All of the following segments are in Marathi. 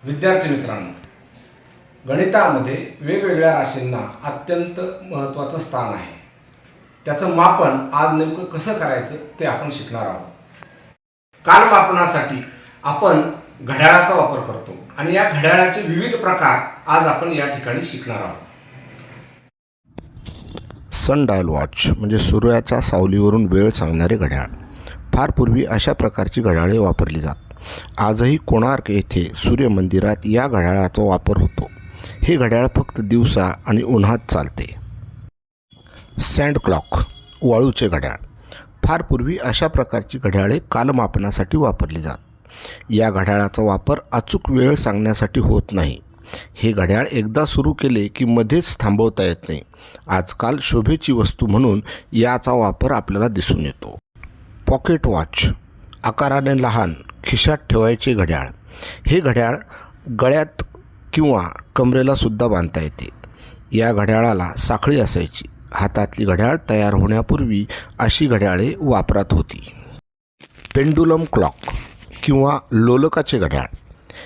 विद्यार्थी मित्रांनो, गणितामध्ये वेगवेगळ्या राशींना अत्यंत महत्त्वाचं स्थान आहे. त्याचं मापन आज नेमकं कसं करायचं ते आपण शिकणार आहोत. कालमापनासाठी आपण घड्याळाचा वापर करतो आणि या घड्याळाचे विविध प्रकार आज आपण या ठिकाणी शिकणार आहोत. सनडायल वॉच म्हणजे सूर्याच्या सावलीवरून वेळ सांगणारे घड्याळ. फार पूर्वी अशा प्रकारची घड्याळे वापरली जात. आजही कोणार्क येथे सूर्य मंदिरात या घड्याळाचा वापर होतो. हे घड्याळ फक्त दिवसा आणि उन्हात चालते. सँड क्लॉक वाळूचे घड्याळ. फार पूर्वी अशा प्रकारची घड्याळे कालमापनासाठी वापरली जात. या घड्याळाचा वापर अचूक वेळ सांगण्यासाठी होत नाही. हे घड्याळ एकदा सुरू केले की मध्येच थांबवता येत नाही. आजकाल शोभेची वस्तू म्हणून याचा वापर आपल्याला दिसून येतो. पॉकेट वॉच आकाराने लहान खिशात ठेवायचे घड्याळ. हे घड्याळ गळ्यात किंवा कमरेला सुद्धा बांधता येते. या घड्याळाला साखळी असायची. हातातली घड्याळ तयार होण्यापूर्वी अशी घड्याळे वापरात होती. पेंडुलम क्लॉक किंवा लोलकाचे घड्याळ.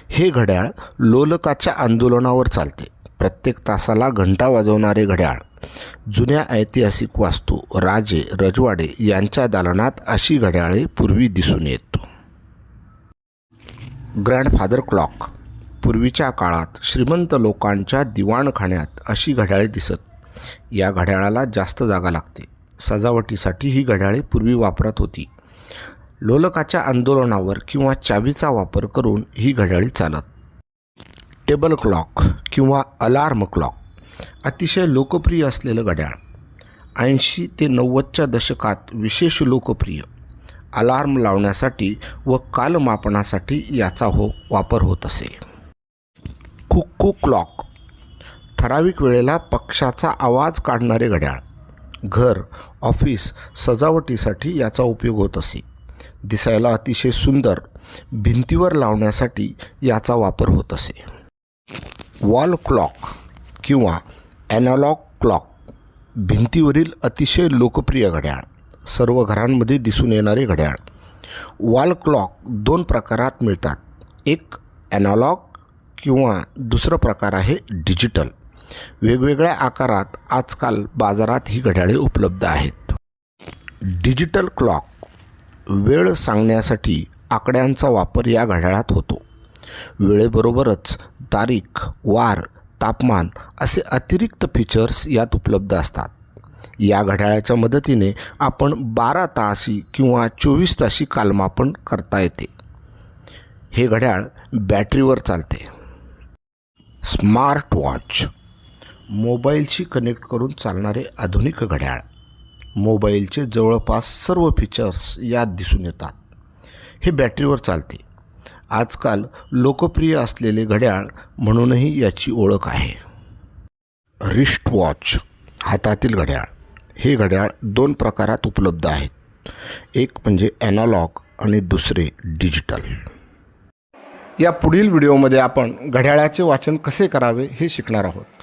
हे घड्याळ लोलकाच्या आंदोलनावर चालते. प्रत्येक तासाला घंटा वाजवणारे घड्याळ. जुन्या ऐतिहासिक वास्तू, राजे रजवाडे यांच्या दालनात अशी घड्याळे पूर्वी दिसून येत. Grandfather clock. पूर्वीच्या काळात श्रीमंत लोकांच्या दिवाणखान्यात अशी घड्याळे दिसत. या घड्याळाला जास्त जागा लागते. सजावटीसाठी ही घड्याळे पूर्वी वापरात होती. लोलकाच्या आंदोलनावर किंवा चावीचा वापर करून ही घड्याळी चालत. टेबल क्लॉक किंवा अलार्म क्लॉक. अतिशय लोकप्रिय असलेलं घड्याळ. 80 ते 90च्या दशकात विशेष लोकप्रिय. अलार्म लावण्यासाठी व कालमापनासाठी याचा वापर होत असे. कुक्कू क्लॉक. ठराविक वेळेला पक्षाचा आवाज काढणारे घड्याळ. घर, ऑफिस सजावटीसाठी याचा उपयोग होत असे. दिसायला अतिशय सुंदर. भिंतीवर लावण्यासाठी याचा वापर होत असे. वॉल क्लॉक किंवा ॲनालॉग क्लॉक. भिंतीवरील अतिशय लोकप्रिय घड्याळ. सर्व घरांमध्ये दिसून येणारे घड्याळ. वॉल क्लॉक 2 प्रकारात मिळतात. एक ॲनालॉग किंवा दुसरा प्रकार आहे डिजिटल. वेगवेगळ्या आकारात आजकाल बाजारात ही घड्याळे उपलब्ध आहेत. डिजिटल क्लॉक वेळ सांगण्यासाठी आकड्यांचा वापर या घड्याळात होतो. वेळेबरोबरच तारीख, वार, तापमान असे अतिरिक्त फीचर्स यात उपलब्ध असतात. या घड्याळाच्या मदतीने आपण 12 तासी किंवा 24 तासी कालमापन करता येते. हे घड्याळ बॅटरीवर चालते. स्मार्ट वॉच मोबाईलशी कनेक्ट करून चालणारे आधुनिक घड्याळ. मोबाईलचे जवळपास सर्व फीचर्स यात दिसून येतात. हे बॅटरीवर चालते. आजकाल लोकप्रिय असलेले घड्याळ म्हणूनही याची ओळख आहे. रिस्ट वॉच हातातील घड्याळ. हे घड्याळ 2 प्रकारात उपलब्ध आहेत. एक म्हणजे ॲनालॉग आणि दुसरे डिजिटल. या पुढील व्हिडिओमध्ये आपण घड्याळाचे वाचन कसे करावे हे शिकणार आहोत.